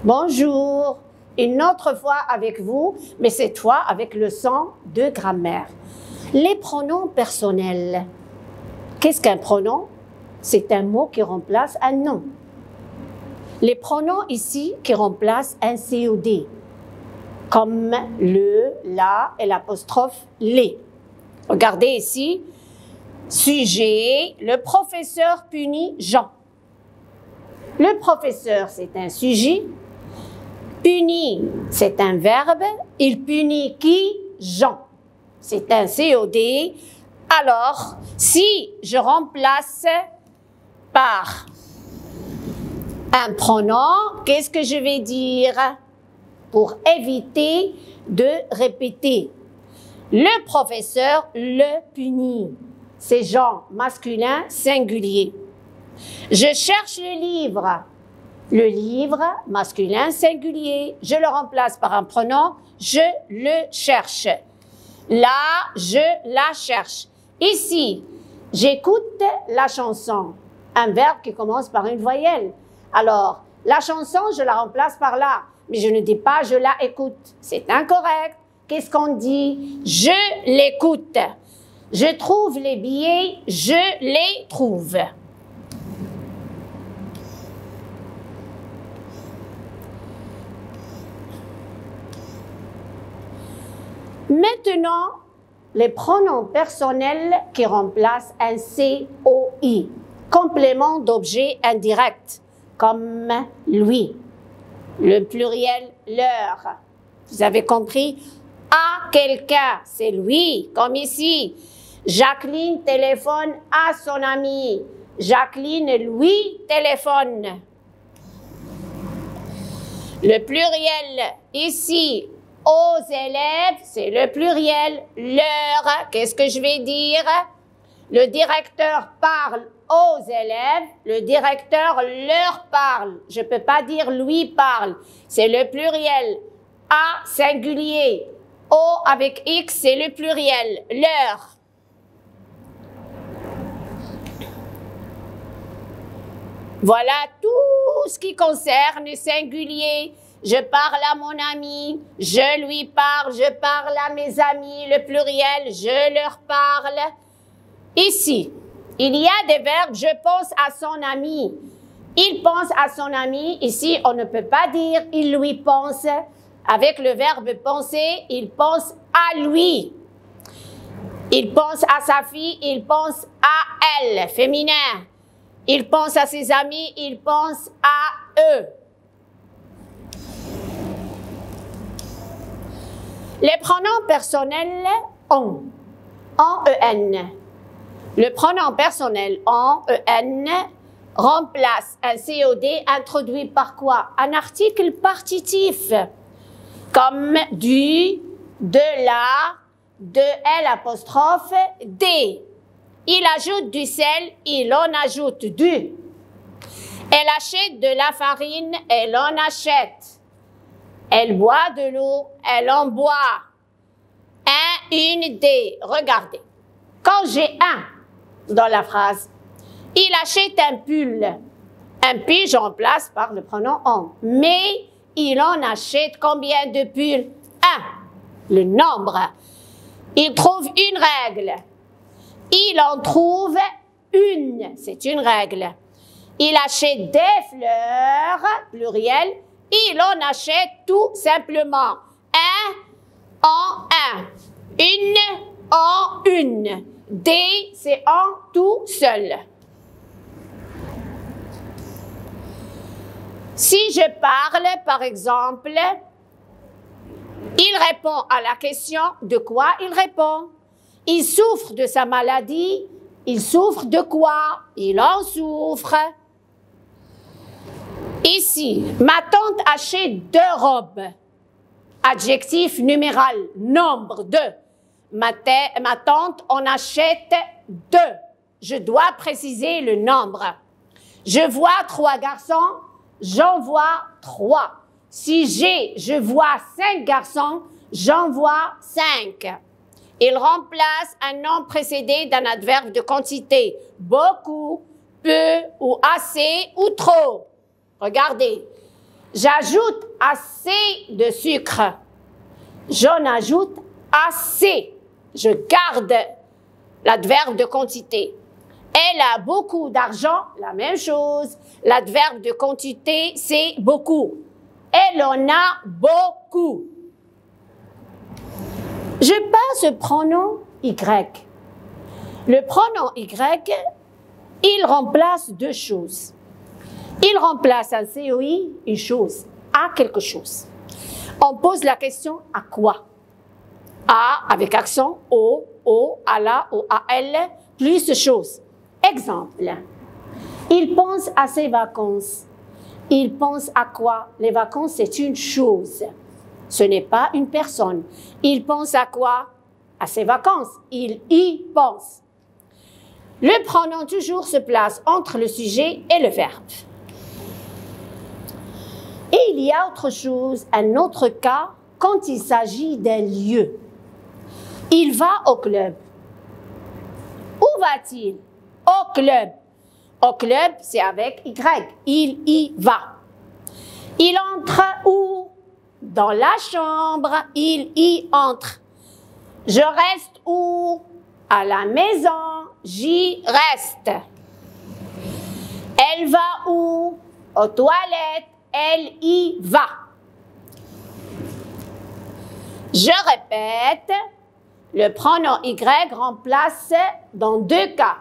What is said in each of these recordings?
Bonjour, une autre fois avec vous, mais cette fois avec leçon de grammaire. Les pronoms personnels. Qu'est-ce qu'un pronom? C'est un mot qui remplace un nom. Les pronoms ici qui remplacent un COD, comme le, la et l'apostrophe les. Regardez ici, sujet, le professeur punit Jean. Le professeur, c'est un sujet. Punit, c'est un verbe. Il punit qui? Jean. C'est un COD. Alors, si je remplace par un pronom, qu'est-ce que je vais dire? Pour éviter de répéter. Le professeur le punit. C'est Jean, masculin, singulier. Je cherche le livre. Le livre, masculin, singulier. Je le remplace par un pronom. Je le cherche. Là, je la cherche. Ici, j'écoute la chanson. Un verbe qui commence par une voyelle. Alors, la chanson, je la remplace par là. Mais je ne dis pas je la écoute. C'est incorrect. Qu'est-ce qu'on dit? Je l'écoute. Je trouve les billets. Je les trouve. Maintenant, les pronoms personnels qui remplacent un COI, complément d'objet indirect, comme lui. Le pluriel, leur. Vous avez compris? À quelqu'un, c'est lui, comme ici. Jacqueline téléphone à son ami. Jacqueline lui téléphone. Le pluriel, ici, aux élèves, c'est le pluriel, leur. Qu'est-ce que je vais dire? Le directeur parle aux élèves, le directeur leur parle. Je ne peux pas dire lui parle. C'est le pluriel. A, singulier. O avec X, c'est le pluriel, leur. Voilà tout ce qui concerne le singulier. Je parle à mon ami, je lui parle, je parle à mes amis, le pluriel, je leur parle. Ici, il y a des verbes, je pense à son ami. Il pense à son ami. Ici, on ne peut pas dire il lui pense. Avec le verbe penser, il pense à lui. Il pense à sa fille, il pense à elle, féminin. Il pense à ses amis, il pense à eux. Les pronoms personnels ont, en-en. Le pronom personnel en-en remplace un COD introduit par quoi? Un article partitif, comme du, de la, de l'apostrophe, des. Il ajoute du sel, il en ajoute du. Elle achète de la farine, elle en achète. Elle boit de l'eau, elle en boit. Un, une, des. Regardez. Quand j'ai un dans la phrase, il achète un pull. Un pull, je remplace par le pronom en. Mais il en achète combien de pulls? Un. Le nombre. Il trouve une règle. Il en trouve une. C'est une règle. Il achète des fleurs, pluriel. Il en achète tout simplement. Un en un. Une en une. Des, c'est en tout seul. Si je parle, par exemple, il répond à la question de quoi il répond. Il souffre de sa maladie. Il souffre de quoi? Il en souffre. Ici, ma tante achète 2 robes. Adjectif numéral, nombre 2. Ma tante en achète 2. Je dois préciser le nombre. Je vois 3 garçons, j'en vois 3. Si je vois 5 garçons, j'en vois 5. Il remplace un nom précédé d'un adverbe de quantité. Beaucoup, peu ou assez ou trop. Regardez. J'ajoute assez de sucre. J'en ajoute assez. Je garde l'adverbe de quantité. Elle a beaucoup d'argent, la même chose. L'adverbe de quantité, c'est beaucoup. Elle en a beaucoup. Je passe au pronom Y. Le pronom Y, il remplace deux choses. Il remplace un COI, une chose, à quelque chose. On pose la question à quoi? À avec accent, au, à la, au, à elle, plus de choses. Exemple, il pense à ses vacances. Il pense à quoi? Les vacances, c'est une chose. Ce n'est pas une personne. Il pense à quoi? À ses vacances. Il y pense. Le pronom toujours se place entre le sujet et le verbe. Et il y a autre chose, un autre cas, quand il s'agit d'un lieu. Il va au club. Où va-t-il? Au club. Au club, c'est avec Y. Il y va. Il entre où? Dans la chambre. Il y entre. Je reste où? À la maison. J'y reste. Elle va où? Aux toilettes. Elle y va. Je répète, le pronom Y remplace dans deux cas.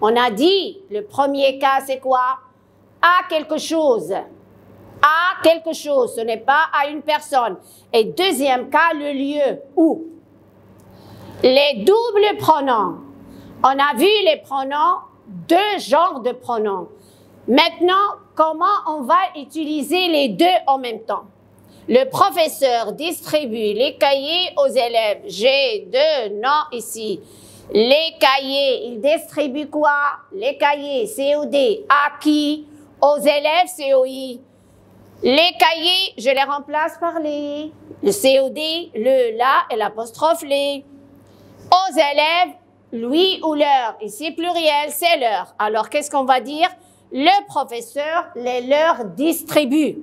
On a dit, le premier cas, c'est quoi? À quelque chose. À quelque chose, ce n'est pas à une personne. Et deuxième cas, le lieu, où? Les doubles pronoms. On a vu les pronoms, deux genres de pronoms. Maintenant, comment on va utiliser les deux en même temps? Le professeur distribue les cahiers aux élèves. J'ai deux noms ici. Les cahiers, il distribue quoi? Les cahiers, COD. À qui? Aux élèves, COI. Les cahiers, je les remplace par les. Le COD, le la et l'apostrophe les. Aux élèves, lui ou leur. Ici, pluriel, c'est leur. Alors, qu'est-ce qu'on va dire? Le professeur les leur distribue.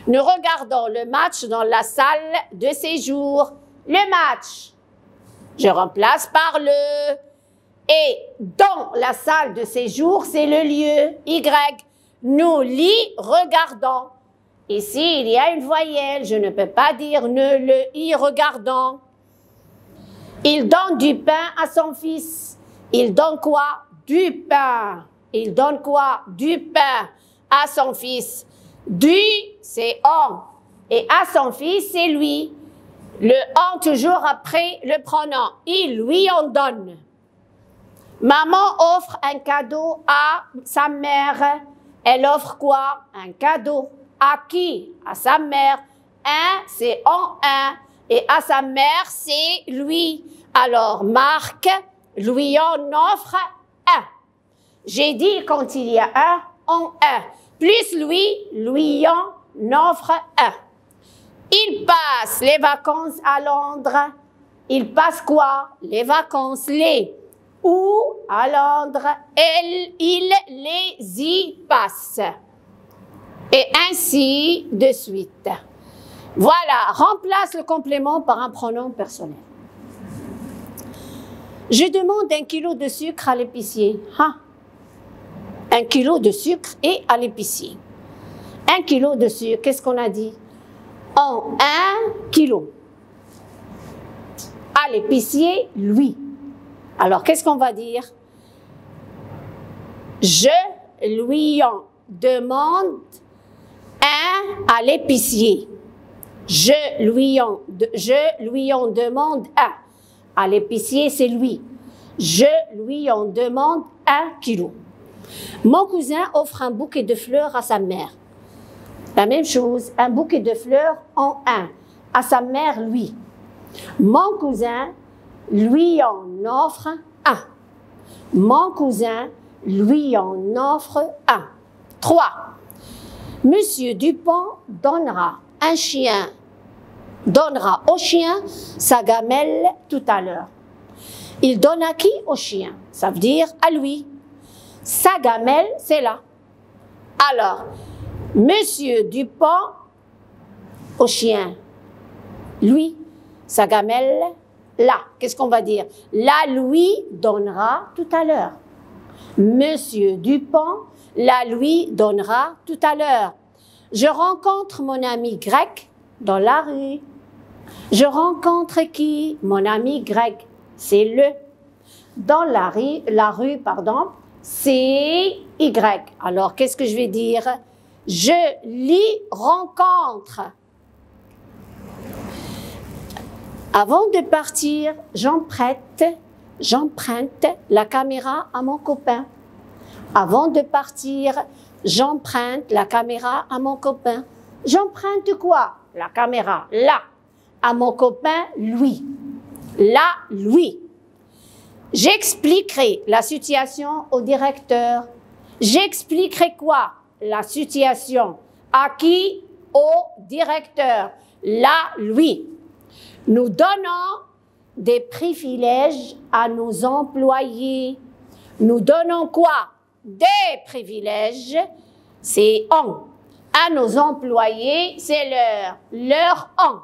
Nous regardons le match dans la salle de séjour. Le match, je remplace par le. Et dans la salle de séjour, c'est le lieu, Y. Nous l'y regardons. Ici, il y a une voyelle. Je ne peux pas dire ne le y regardons. Il donne du pain à son fils. Il donne quoi? Du pain. Il donne quoi? Du pain à son fils. Du, c'est on. Et à son fils, c'est lui. Le on toujours après le pronom. Il lui en donne. Maman offre un cadeau à sa mère. Elle offre quoi? Un cadeau. À qui? À sa mère. Un, c'est en un. Et à sa mère, c'est lui. Alors, Marc lui en offre un. J'ai dit quand il y a un, en un. Plus lui en offre un. Il passe les vacances à Londres. Il passe quoi? Les vacances, les. Où? À Londres. Il les y passe. Et ainsi de suite. Voilà, remplace le complément par un pronom personnel. Je demande 1 kilo de sucre à l'épicier. 1 kilo de sucre et à l'épicier. 1 kilo de sucre, qu'est-ce qu'on a dit? En 1 kilo. À l'épicier, lui. Alors, qu'est-ce qu'on va dire? Je lui en demande 1 à l'épicier. Je lui en demande 1. À l'épicier, c'est lui. Je lui en demande 1 kilo. Mon cousin offre un bouquet de fleurs à sa mère. La même chose, un bouquet de fleurs en 1. À sa mère, lui. Mon cousin lui en offre 1. Mon cousin lui en offre 1. 3. Monsieur Dupont donnera au chien sa gamelle tout à l'heure. Il donne à qui? Au chien. Ça veut dire à lui. Sa gamelle, c'est là. Alors, Monsieur Dupont au chien. Lui, sa gamelle, là. Qu'est-ce qu'on va dire? La lui donnera tout à l'heure. Monsieur Dupont la lui donnera tout à l'heure. Je rencontre mon ami grec dans la rue. Je rencontre qui? Mon ami grec. C'est le. Dans la rue, pardon, c'est Y. Alors, qu'est-ce que je vais dire? Je l'y rencontre. Avant de partir, j'emprunte la caméra à mon copain. Avant de partir, j'emprunte la caméra à mon copain. J'emprunte quoi? La caméra, là. À mon copain, lui. Là, lui. J'expliquerai la situation au directeur. J'expliquerai quoi? La situation. À qui? Au directeur. Là, lui. Nous donnons des privilèges à nos employés. Nous donnons quoi? Des privilèges, c'est on. À nos employés, c'est leur on.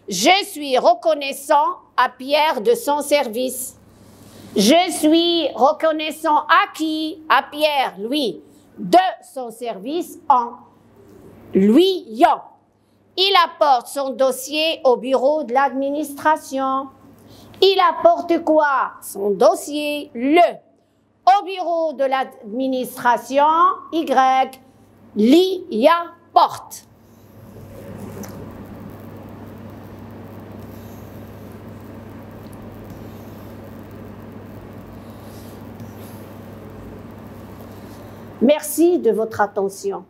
Je suis reconnaissant à Pierre de son service. Je suis reconnaissant à qui? À Pierre, lui, de son service en lui, yo. Il apporte son dossier au bureau de l'administration. Il apporte quoi? Son dossier, le. Au bureau de l'administration, Y, li, ya, porte. Merci de votre attention.